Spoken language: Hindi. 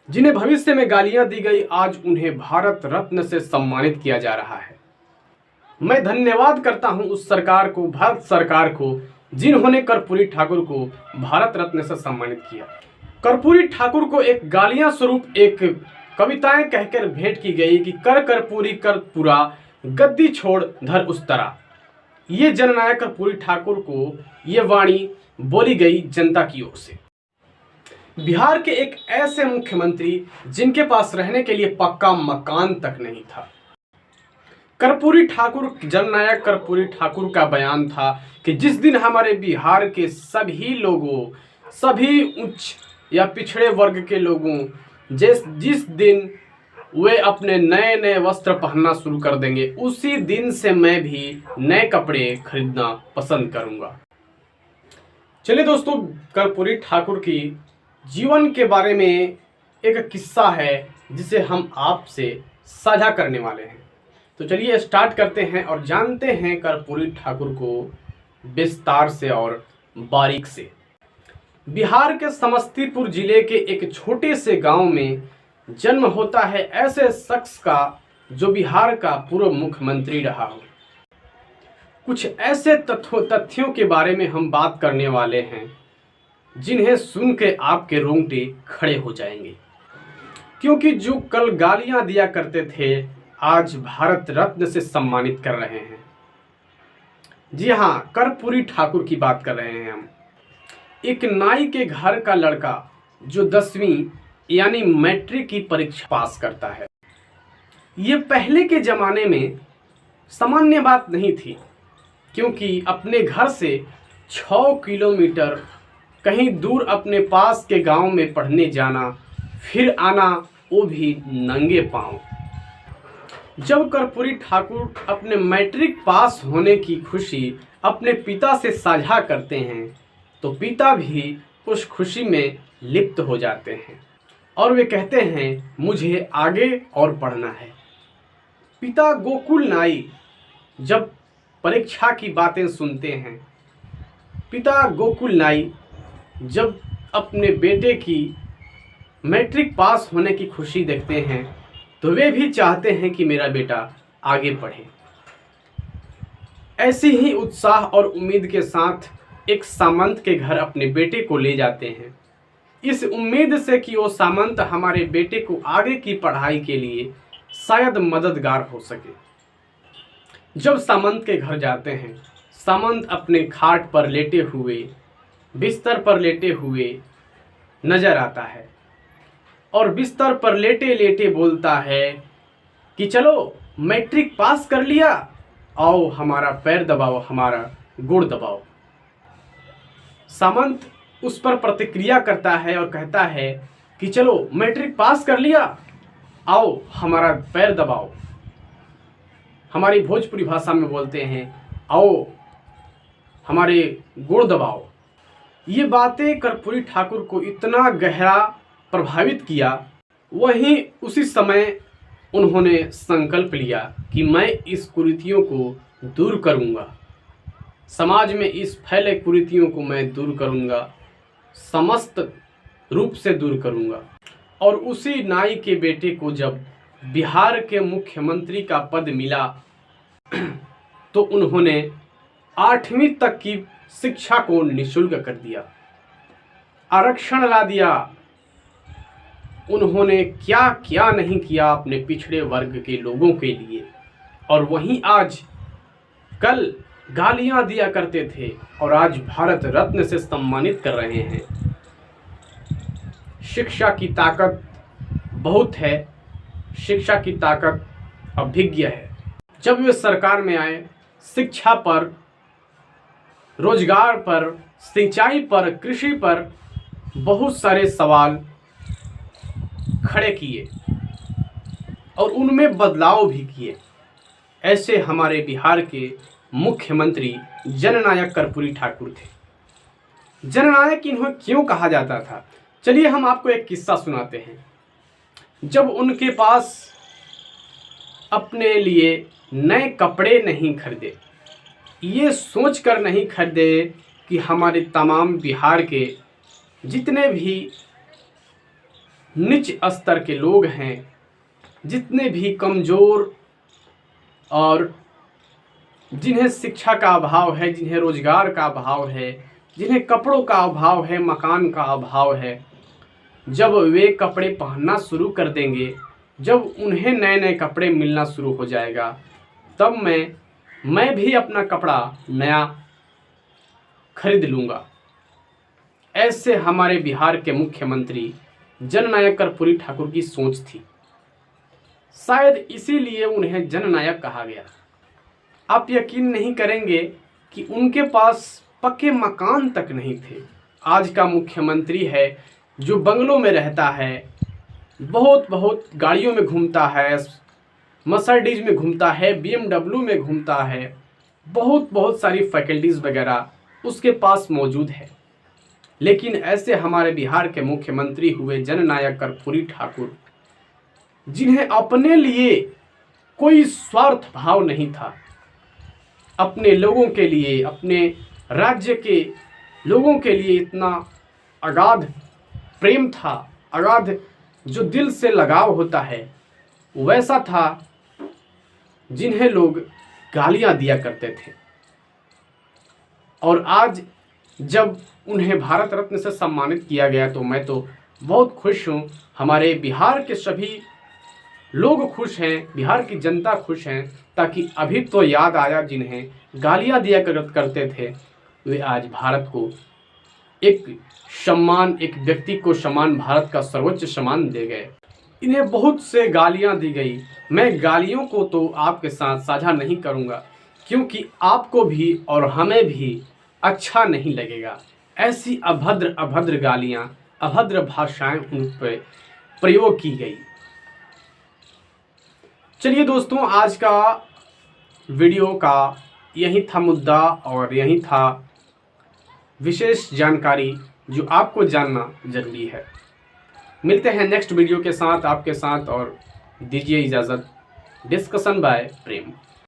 जिन्हें भविष्य में गालियां दी गई, आज उन्हें भारत रत्न से सम्मानित किया जा रहा है। मैं धन्यवाद करता हूं उस सरकार को, भारत सरकार को, जिन्होंने कर्पूरी ठाकुर को भारत रत्न से सम्मानित किया। कर्पूरी ठाकुर को एक गालियां स्वरूप एक कविताएं कहकर भेंट की गई कि कर कर्पूरी कर पूरा, गद्दी छोड़ धर उस तरह। ये जननायक कर्पूरी ठाकुर को ये वाणी बोली गई जनता की ओर से। बिहार के एक ऐसे मुख्यमंत्री जिनके पास रहने के लिए पक्का मकान तक नहीं था। कर्पूरी ठाकुर, जननायक कर्पूरी ठाकुर का बयान था कि जिस दिन हमारे बिहार के सभी लोगों, सभी उच्च या पिछड़े वर्ग के लोगों, जिस दिन वे अपने नए नए वस्त्र पहनना शुरू कर देंगे, उसी दिन से मैं भी नए कपड़े खरीदना पसंद करूंगा। चलिए दोस्तों, कर्पूरी ठाकुर की जीवन के बारे में एक किस्सा है जिसे हम आपसे साझा करने वाले हैं। तो चलिए स्टार्ट करते हैं और जानते हैं कर्पूरी ठाकुर को विस्तार से और बारीक से। बिहार के समस्तीपुर जिले के एक छोटे से गांव में जन्म होता है ऐसे शख्स का जो बिहार का पूर्व मुख्यमंत्री रहा हो। कुछ ऐसे तथ्यों के बारे में हम बात करने वाले हैं जिन्हें सुन के आपके रोंगटे खड़े हो जाएंगे, क्योंकि जो कल गालियां दिया करते थे आज भारत रत्न से सम्मानित कर रहे हैं। जी हाँ, कर्पूरी ठाकुर की बात कर रहे हैं हम। एक नाई के घर का लड़का जो 10वीं यानी मैट्रिक की परीक्षा पास करता है। ये पहले के ज़माने में सामान्य बात नहीं थी, क्योंकि अपने घर से 6 किलोमीटर कहीं दूर अपने पास के गांव में पढ़ने जाना, फिर आना, वो भी नंगे पांव। जब कर्पूरी ठाकुर अपने मैट्रिक पास होने की खुशी अपने पिता से साझा करते हैं तो पिता भी उस खुशी में लिप्त हो जाते हैं और वे कहते हैं मुझे आगे और पढ़ना है। पिता गोकुल नाई जब परीक्षा की बातें सुनते हैं, पिता गोकुल नाई जब अपने बेटे की मैट्रिक पास होने की खुशी देखते हैं तो वे भी चाहते हैं कि मेरा बेटा आगे पढ़े। ऐसी ही उत्साह और उम्मीद के साथ एक सामंत के घर अपने बेटे को ले जाते हैं, इस उम्मीद से कि वो सामंत हमारे बेटे को आगे की पढ़ाई के लिए शायद मददगार हो सके। जब सामंत के घर जाते हैं, सामंत अपने खाट पर लेटे हुए, बिस्तर पर लेटे हुए नजर आता है और बिस्तर पर लेटे लेटे बोलता है कि चलो मैट्रिक पास कर लिया, आओ हमारा पैर दबाओ, हमारा गुड़ दबाओ। सामंत उस पर प्रतिक्रिया करता है और कहता है कि चलो मैट्रिक पास कर लिया, आओ हमारा पैर दबाओ। हमारी भोजपुरी भाषा में बोलते हैं आओ हमारे गुड़ दबाओ। ये बातें कर्पूरी ठाकुर को इतना गहरा प्रभावित किया, वहीं उसी समय उन्होंने संकल्प लिया कि मैं इस कुरीतियों को दूर करूंगा, समाज में इस फैले कुरीतियों को मैं दूर करूंगा, समस्त रूप से दूर करूंगा। और उसी नाई के बेटे को जब बिहार के मुख्यमंत्री का पद मिला तो उन्होंने 8वीं तक की शिक्षा को निःशुल्क कर दिया, आरक्षण ला दिया। उन्होंने क्या क्या नहीं किया अपने पिछड़े वर्ग के लोगों के लिए। और वहीं आज कल गालियां दिया करते थे और आज भारत रत्न से सम्मानित कर रहे हैं। शिक्षा की ताकत बहुत है, शिक्षा की ताकत अभिज्ञ है। जब वे सरकार में आए, शिक्षा पर, रोजगार पर, सिंचाई पर, कृषि पर बहुत सारे सवाल खड़े किए और उनमें बदलाव भी किए। ऐसे हमारे बिहार के मुख्यमंत्री जननायक कर्पूरी ठाकुर थे। जननायक इन्हें क्यों कहा जाता था, चलिए हम आपको एक किस्सा सुनाते हैं। जब उनके पास अपने लिए नए कपड़े नहीं खरीदे, ये सोचकर नहीं खरीदे कि हमारे तमाम बिहार के जितने भी नीच स्तर के लोग हैं, जितने भी कमज़ोर और जिन्हें शिक्षा का अभाव है, जिन्हें रोजगार का अभाव है, जिन्हें कपड़ों का अभाव है, मकान का अभाव है, जब वे कपड़े पहनना शुरू कर देंगे, जब उन्हें नए नए कपड़े मिलना शुरू हो जाएगा, तब मैं भी अपना कपड़ा नया खरीद लूँगा। ऐसे हमारे बिहार के मुख्यमंत्री जननायक कर्पूरी ठाकुर की सोच थी। शायद इसीलिए उन्हें जननायक कहा गया। आप यकीन नहीं करेंगे कि उनके पास पक्के मकान तक नहीं थे। आज का मुख्यमंत्री है जो बंगलों में रहता है, बहुत गाड़ियों में घूमता है, मर्सिडीज में घूमता है, BMW में घूमता है, बहुत सारी फैकल्टीज़ वगैरह उसके पास मौजूद है। लेकिन ऐसे हमारे बिहार के मुख्यमंत्री हुए जननायक कर्पूरी ठाकुर, जिन्हें अपने लिए कोई स्वार्थ भाव नहीं था, अपने लोगों के लिए, अपने राज्य के लोगों के लिए इतना अगाध प्रेम था, अगाध जो दिल से लगाव होता है, वैसा था जिन्हें लोग गालियां दिया करते थे। और आज जब उन्हें भारत रत्न से सम्मानित किया गया तो मैं तो बहुत खुश हूँ। हमारे बिहार के सभी लोग खुश हैं, बिहार की जनता खुश हैं, ताकि अभी तो याद आया जिन्हें गालियां दिया करते थे, वे आज भारत को एक सम्मान, एक व्यक्ति को सम्मान, भारत का सर्वोच्च सम्मान दे गए। इन्हें बहुत से गालियां दी गई। मैं गालियों को तो आपके साथ साझा नहीं करूंगा, क्योंकि आपको भी और हमें भी अच्छा नहीं लगेगा। ऐसी अभद्र गालियां, अभद्र भाषाएं उन पर प्रयोग की गई। चलिए दोस्तों, आज का वीडियो का यही था मुद्दा और यही था विशेष जानकारी जो आपको जानना जरूरी है। मिलते हैं नेक्स्ट वीडियो के साथ आपके साथ, और दीजिए इजाज़त। डिस्कशन बाय प्रेम।